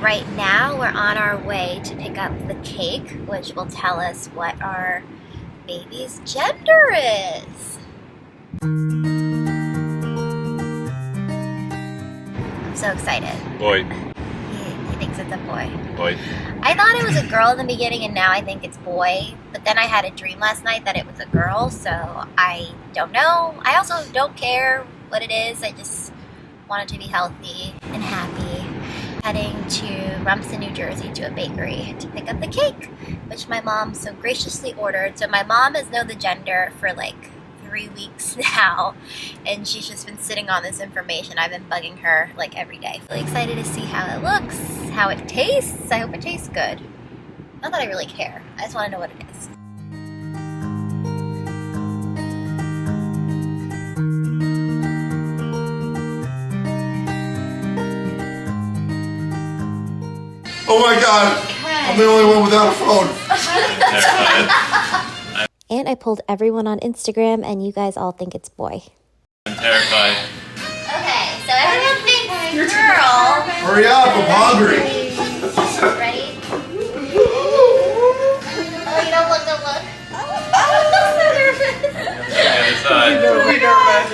right now we're on our way to pick up the cake, which will tell us what our baby's gender is. I'm so excited. Boy. He thinks it's a boy. Boy. I thought it was a girl in the beginning and now I think it's boy, but then I had a dream last night that it was a girl, so I don't know. I also don't care what it is. I just want it to be healthy and happy. Heading to Rumson, New Jersey to a bakery to pick up the cake, which my mom so graciously ordered. So my mom has known the gender for like 3 weeks now, and she's just been sitting on this information. I've been bugging her like every day. Really excited to see how it looks, how it tastes. I hope it tastes good. Not that I really care. I just want to know what it is. Oh my God, I'm the only one without a phone. And I pulled everyone on Instagram, and you guys all think it's boy. I'm terrified. Okay, so everyone thinks girl. Hurry up, I'm hungry. Ready? Oh, you don't look. Oh, I'm so nervous. Don't be nervous.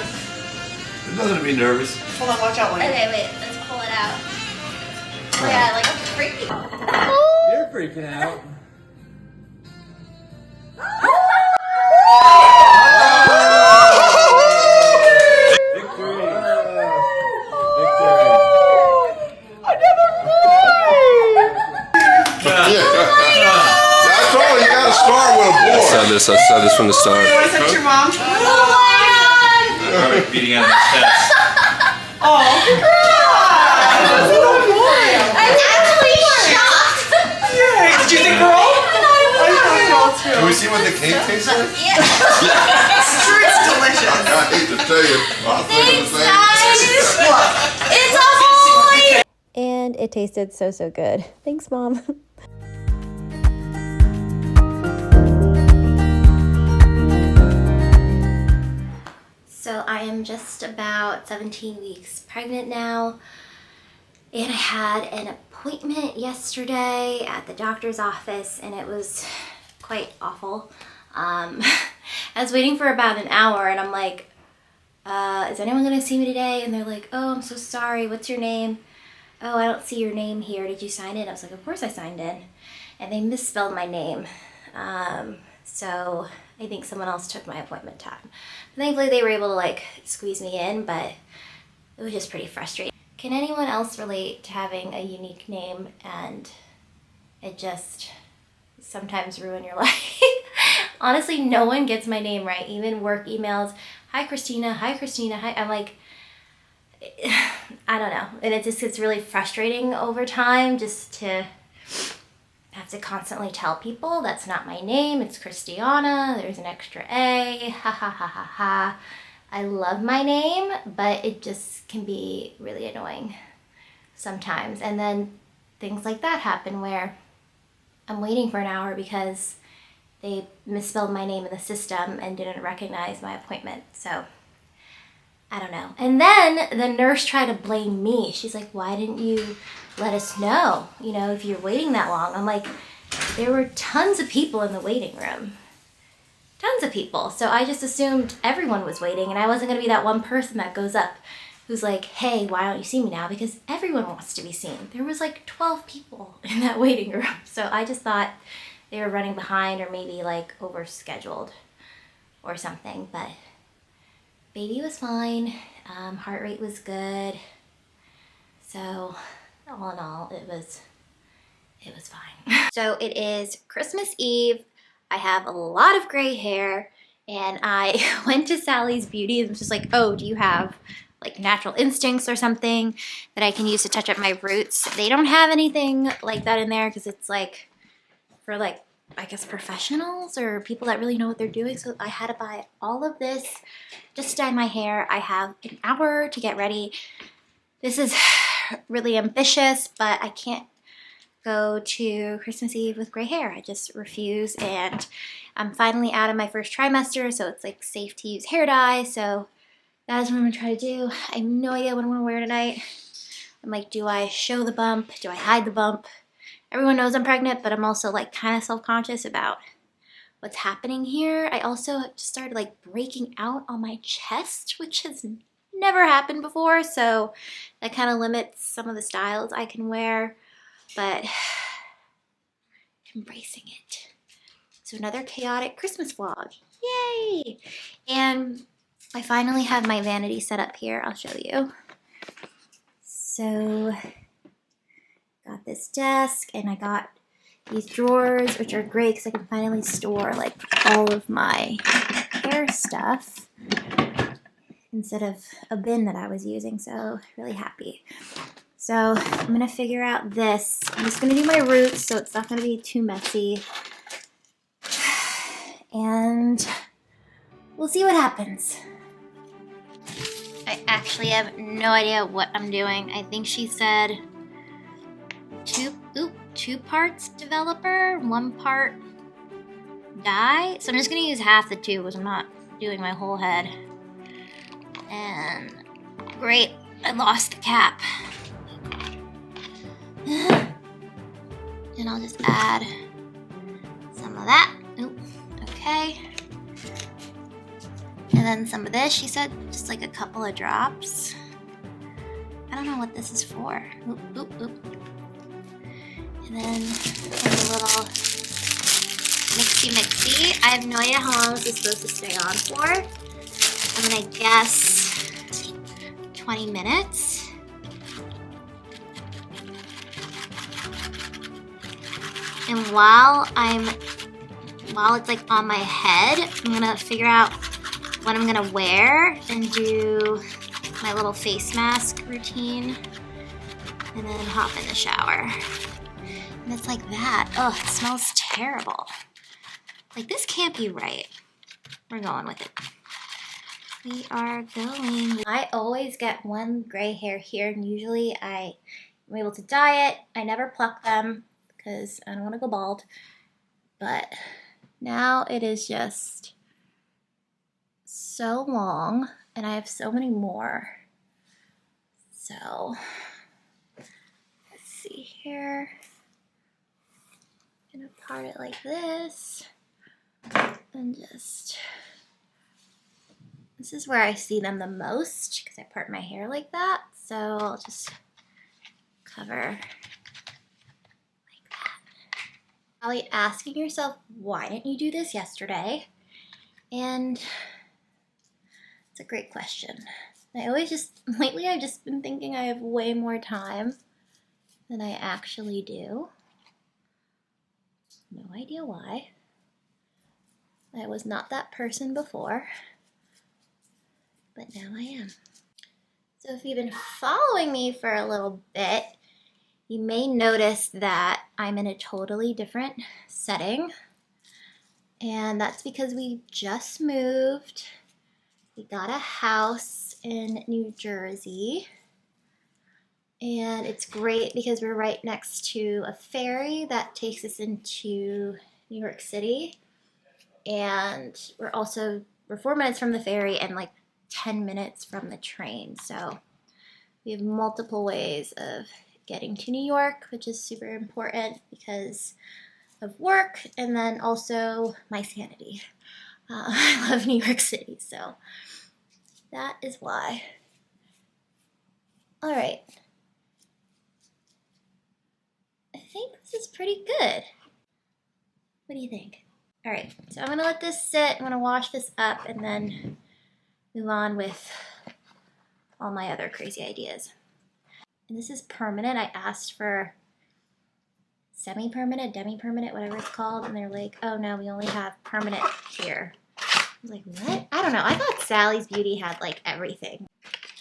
There's nothing to be nervous. Hold on, watch out, Lane. Okay, wait, let's pull it out. Oh my God, like I'm freaking. You're freaking out. Victory! Victory! I told you gotta start with a boy. I said this from the start. You want to send it to your mom? Probably beating on his chest. Oh, I'm actually shocked. yay. Did you think girl? I thought girl too. Can we see what the cake tastes like? Yeah. It's sure it's delicious. I hate to tell you. I was thinking the Thanks, same. guys. It's a boy. And it tasted so good. Thanks, Mom. So I am just about 17 weeks pregnant now, and I had an appointment yesterday at the doctor's office, and it was quite awful. I was waiting for about an hour, and I'm like, is anyone gonna see me today? And they're like, oh, I'm so sorry, what's your name? Oh, I don't see your name here, did you sign in? I was like, of course I signed in. And they misspelled my name. So I think someone else took my appointment time. Thankfully they were able to like squeeze me in, but it was just pretty frustrating. Can anyone else relate to having a unique name and it just sometimes ruin your life? Honestly, no one gets my name right. Even work emails, hi Christina, hi. I'm like, I don't know. And it just gets really frustrating over time just to have to constantly tell people that's not my name, it's Christiana, there's an extra A, ha ha ha ha ha. I love my name, but it just can be really annoying sometimes. And then things like that happen where I'm waiting for an hour because they misspelled my name in the system and didn't recognize my appointment. So I don't know. And then the nurse tried to blame me. She's like, why didn't you let us know, you know, if you're waiting that long? I'm like, there were tons of people in the waiting room. Tons of people. So I just assumed everyone was waiting, and I wasn't going to be that one person that goes up who's like, hey, why don't you see me now? Because everyone wants to be seen. There was like 12 people in that waiting room. So I just thought they were running behind or maybe like overscheduled or something, but baby was fine. Heart rate was good. So all in all, it was fine. So it is Christmas Eve. I have a lot of gray hair, and I went to Sally's Beauty and was just like, oh, do you have like natural instincts or something that I can use to touch up my roots? They don't have anything like that in there because it's like for like, I guess, professionals or people that really know what they're doing. So I had to buy all of this just to dye my hair. I have an hour to get ready. This is really ambitious, but I can't go to Christmas Eve with gray hair. I just refuse, and I'm finally out of my first trimester, so it's like safe to use hair dye. So that is what I'm gonna try to do. I have no idea what I'm gonna wear tonight. I'm like, do I show the bump? Do I hide the bump? Everyone knows I'm pregnant, but I'm also like kind of self-conscious about what's happening here. I also just started like breaking out on my chest, which has never happened before, so that kind of limits some of the styles I can wear, but embracing it. So another chaotic Christmas vlog. Yay! And I finally have my vanity set up here. I'll show you. So got this desk, and I got these drawers, which are great because I can finally store like all of my hair stuff instead of a bin that I was using, so really happy. So I'm gonna figure out this. I'm just gonna do my roots so it's not gonna be too messy. And we'll see what happens. I actually have no idea what I'm doing. I think she said two parts developer, 1 part dye. So I'm just gonna use half the tube because I'm not doing my whole head. And great, I lost the cap. And I'll just add some of that. Oop, okay. And then some of this, she said just like a couple of drops. I don't know what this is for. Oop, oop, oop. And then a little mixy. I have no idea how long this is supposed to stay on for. I'm gonna guess 20 minutes. And while it's like on my head, I'm gonna figure out what I'm gonna wear and do my little face mask routine and then hop in the shower. And it's like that. Oh, it smells terrible. Like, this can't be right. We're going with it. We are going. I always get one gray hair here, and usually I am able to dye it. I never pluck them because I don't want to go bald. But now it is just so long, and I have so many more. So, let's see here. I'm gonna part it like this, and just, this is where I see them the most because I part my hair like that. So I'll just cover like that. Probably asking yourself, why didn't you do this yesterday? And it's a great question. Lately I've just been thinking I have way more time than I actually do. No idea why. I was not that person before, but now I am. So if you've been following me for a little bit, you may notice that I'm in a totally different setting. And that's because we just moved. We got a house in New Jersey. And it's great because we're right next to a ferry that takes us into New York City. And we're 4 minutes from the ferry and like 10 minutes from the train. So we have multiple ways of getting to New York, which is super important because of work and then also my sanity. I love New York City, so that is why. All right. I think this is pretty good. What do you think? All right, so I'm gonna let this sit. I'm gonna wash this up and then move on with all my other crazy ideas. And this is permanent. I asked for semi-permanent, demi-permanent, whatever it's called, and they're like, oh no, we only have permanent here. I was like, what? I don't know. I thought Sally's Beauty had like everything.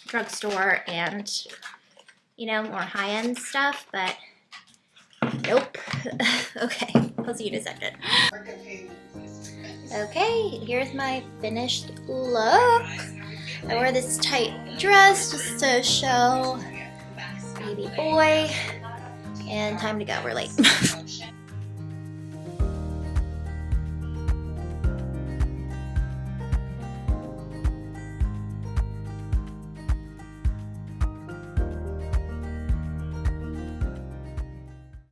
Drugstore and, you know, more high-end stuff, but nope. Okay, I'll see you in a second. Okay, here's my finished look. I wore this tight dress just to show baby boy, and time to go, we're late.